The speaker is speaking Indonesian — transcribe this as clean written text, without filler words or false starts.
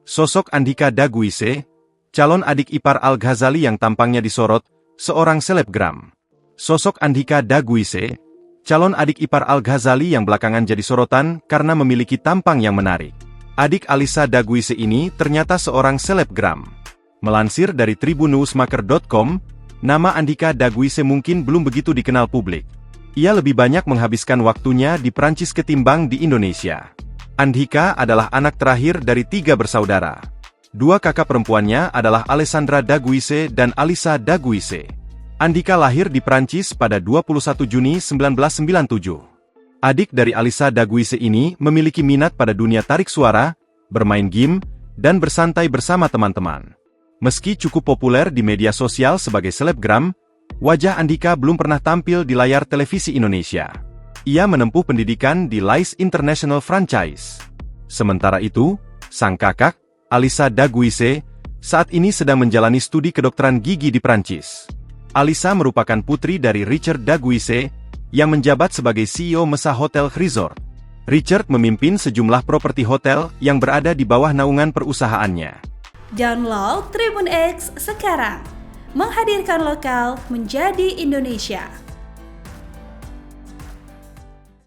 Sosok Andhika Daguise, calon adik ipar Al-Ghazali yang tampangnya disorot, seorang selebgram. Sosok Andhika Daguise, calon adik ipar Al-Ghazali yang belakangan jadi sorotan karena memiliki tampang yang menarik. Adik Alisa Daguise ini ternyata seorang selebgram. Melansir dari tribunewsmaker.com, nama Andhika Daguise mungkin belum begitu dikenal publik. Ia lebih banyak menghabiskan waktunya di Prancis ketimbang di Indonesia. Andhika adalah anak terakhir dari 3 bersaudara. 2 kakak perempuannya adalah Alessandra Daguise dan Alisa Daguise. Andhika lahir di Prancis pada 21 Juni 1997. Adik dari Alisa Daguise ini memiliki minat pada dunia tarik suara, bermain game, dan bersantai bersama teman-teman. Meski cukup populer di media sosial sebagai selebgram, wajah Andhika belum pernah tampil di layar televisi Indonesia. Ia menempuh pendidikan di Lice International Franchise. Sementara itu, sang kakak, Alisa Daguise, saat ini sedang menjalani studi kedokteran gigi di Prancis. Alisa merupakan putri dari Richard Daguise, yang menjabat sebagai CEO Mesa Hotel Resort. Richard memimpin sejumlah properti hotel yang berada di bawah naungan perusahaannya. Download Tribun X sekarang, menghadirkan lokal menjadi Indonesia.